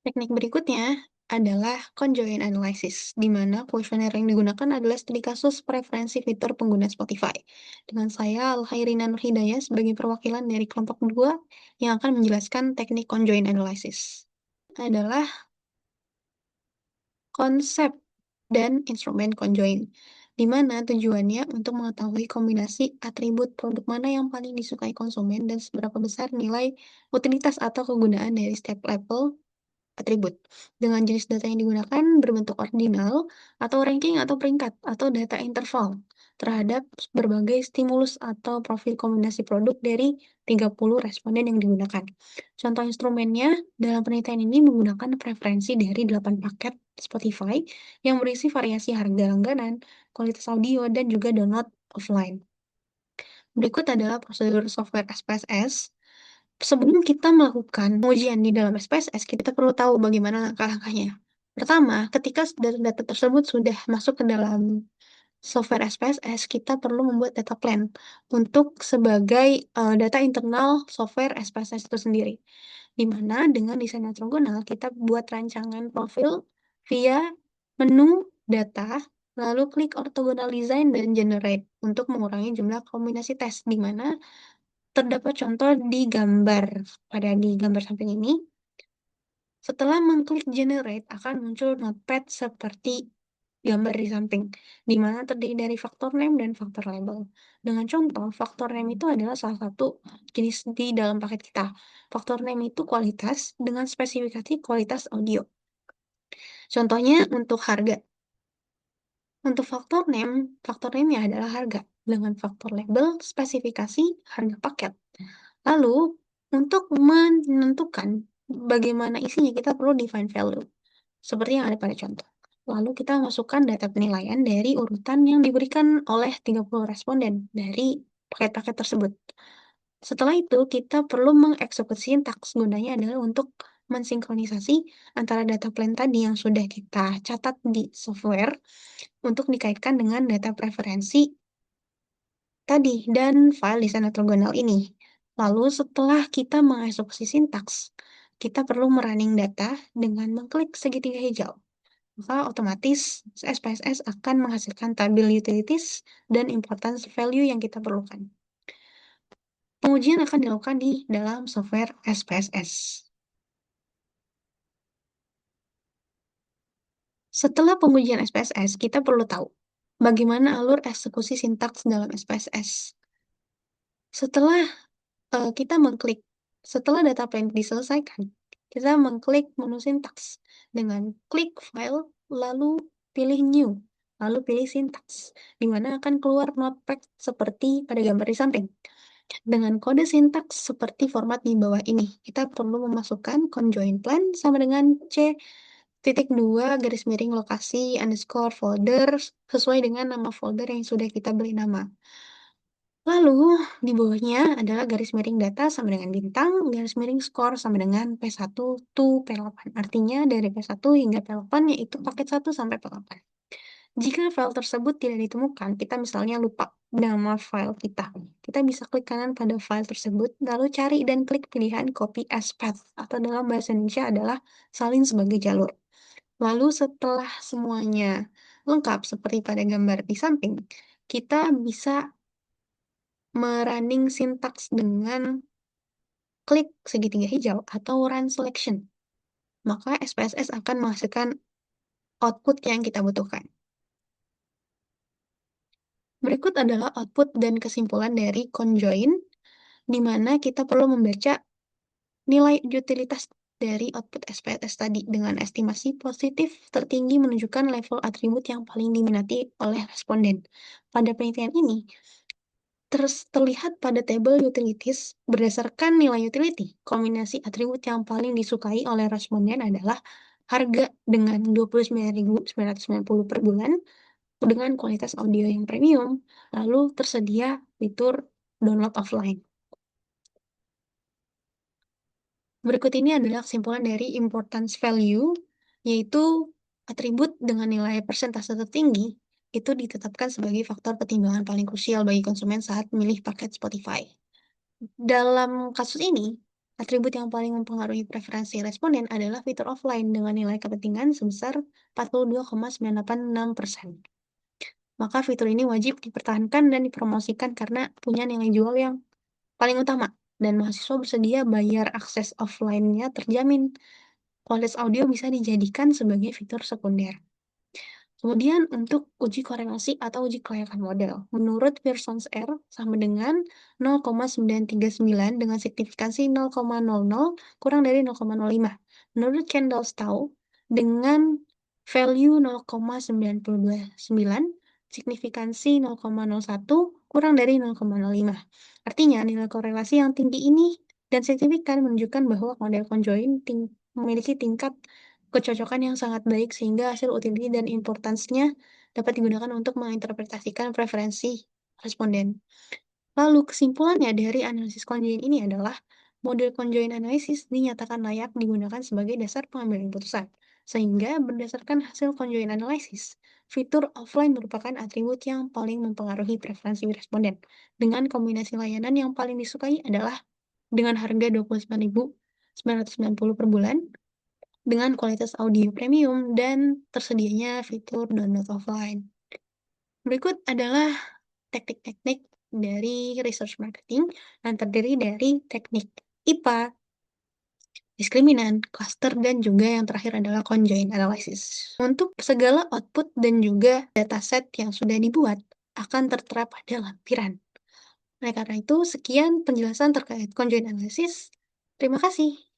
Teknik berikutnya adalah conjoint analysis, di mana kuesioner yang digunakan adalah studi kasus preferensi fitur pengguna Spotify. Dengan saya, Alhairina Nurhidayah, sebagai perwakilan dari kelompok 2 yang akan menjelaskan teknik conjoint analysis. Adalah konsep dan instrumen conjoint, di mana tujuannya untuk mengetahui kombinasi atribut produk mana yang paling disukai konsumen dan seberapa besar nilai utilitas atau kegunaan dari setiap level atribut. Dengan jenis data yang digunakan berbentuk ordinal atau ranking atau peringkat atau data interval terhadap berbagai stimulus atau profil kombinasi produk dari 30 responden yang digunakan. Contoh instrumennya dalam penelitian ini menggunakan preferensi dari 8 paket Spotify yang berisi variasi harga langganan, kualitas audio, dan juga download offline. Berikut adalah prosedur software SPSS. Sebelum kita melakukan pengujian di dalam SPSS, kita perlu tahu bagaimana langkah-langkahnya. Pertama, ketika data-data tersebut sudah masuk ke dalam software SPSS, kita perlu membuat data plan untuk sebagai data internal software SPSS itu sendiri. Di mana dengan desain ortogonal, kita buat rancangan profil via menu data, lalu klik orthogonal design dan generate untuk mengurangi jumlah kombinasi tes, di mana terdapat contoh di gambar. Di gambar samping ini, setelah mengklik generate akan muncul notepad seperti gambar di samping, di mana terdiri dari faktor name dan faktor label. Dengan contoh, faktor name itu adalah salah satu jenis di dalam paket kita. Faktor name itu kualitas dengan spesifikasi kualitas audio. Contohnya untuk harga. Untuk faktor name-nya adalah harga. Dengan faktor label, spesifikasi harga paket. Lalu, untuk menentukan bagaimana isinya, kita perlu define value, seperti yang ada pada contoh. Lalu kita masukkan data penilaian dari urutan yang diberikan oleh 30 responden dari paket-paket tersebut. Setelah itu, kita perlu mengeksekusi sintaks. Gunanya adalah untuk mensinkronisasi antara data plan tadi yang sudah kita catat di software untuk dikaitkan dengan data preferensi tadi dan file desain ortogonal ini. Lalu setelah kita mengeksekusi sintaks, kita perlu merunning data dengan mengklik segitiga hijau. Maka otomatis SPSS akan menghasilkan tabel utilities dan importance value yang kita perlukan. Pengujian akan dilakukan di dalam software SPSS. Setelah pengujian SPSS, kita perlu tahu bagaimana alur eksekusi sintaks dalam SPSS. Setelah kita mengklik, setelah data plan diselesaikan, kita mengklik menu sintaks dengan klik file, lalu pilih new, lalu pilih sintaks, di mana akan keluar notepad seperti pada gambar di samping. Dengan kode sintaks seperti format di bawah ini, kita perlu memasukkan conjoint plan sama dengan C.2 lokasi underscore folder sesuai dengan nama folder yang sudah kita beri nama. Lalu, di bawahnya adalah garis miring data sama dengan bintang, garis miring skor sama dengan P1 to P8. Artinya dari P1 hingga P8 yaitu paket 1 sampai P8. Jika file tersebut tidak ditemukan, kita misalnya lupa nama file kita bisa klik kanan pada file tersebut, lalu cari dan klik pilihan copy as path, atau dalam bahasa Indonesia adalah salin sebagai jalur. Lalu setelah semuanya lengkap seperti pada gambar di samping, kita bisa merunning sintaks dengan klik segitiga hijau atau run selection. Maka SPSS akan menghasilkan output yang kita butuhkan. Berikut adalah output dan kesimpulan dari conjoint, di mana kita perlu membaca nilai utilitas dari output SPSS tadi dengan estimasi positif tertinggi menunjukkan level atribut yang paling diminati oleh responden. Pada penelitian ini, terlihat pada tabel utilities berdasarkan nilai utility. Kombinasi atribut yang paling disukai oleh responden adalah harga dengan 29.990 per bulan dengan kualitas audio yang premium, lalu tersedia fitur download offline. Berikut ini adalah kesimpulan dari importance value, yaitu atribut dengan nilai persentase tertinggi itu ditetapkan sebagai faktor pertimbangan paling krusial bagi konsumen saat memilih paket Spotify. Dalam kasus ini, Atribut yang paling mempengaruhi preferensi responden adalah fitur offline dengan nilai kepentingan sebesar 42,986%. Maka fitur ini wajib dipertahankan dan dipromosikan karena punya nilai jual yang paling utama, dan mahasiswa bersedia bayar akses offline-nya terjamin. Kualitas audio bisa dijadikan sebagai fitur sekunder. Kemudian untuk uji korelasi atau uji kelayakan model. Menurut Pearson's R sama dengan 0,939 dengan signifikansi 0,00 kurang dari 0,05. Menurut Kendall-Stahl dengan value 0,929, signifikansi 0,01 kurang dari 0,05. Artinya nilai korelasi yang tinggi ini dan signifikan menunjukkan bahwa model conjoint memiliki tingkat kecocokan yang sangat baik sehingga hasil utility dan importance-nya dapat digunakan untuk menginterpretasikan preferensi responden. Lalu kesimpulannya dari analisis conjoint ini adalah model conjoint analysis dinyatakan layak digunakan sebagai dasar pengambilan keputusan. Sehingga berdasarkan hasil conjoint analysis, fitur offline merupakan atribut yang paling mempengaruhi preferensi responden. Dengan kombinasi layanan yang paling disukai adalah dengan harga 29.990 per bulan, dengan kualitas audio premium dan tersedianya fitur download offline. Berikut adalah teknik-teknik dari research marketing yang terdiri dari teknik IPA, diskriminan, cluster, dan juga yang terakhir adalah conjoint analysis. Untuk segala output dan juga dataset yang sudah dibuat akan tertera pada lampiran. Oleh karena itu, sekian penjelasan terkait conjoint analysis. Terima kasih.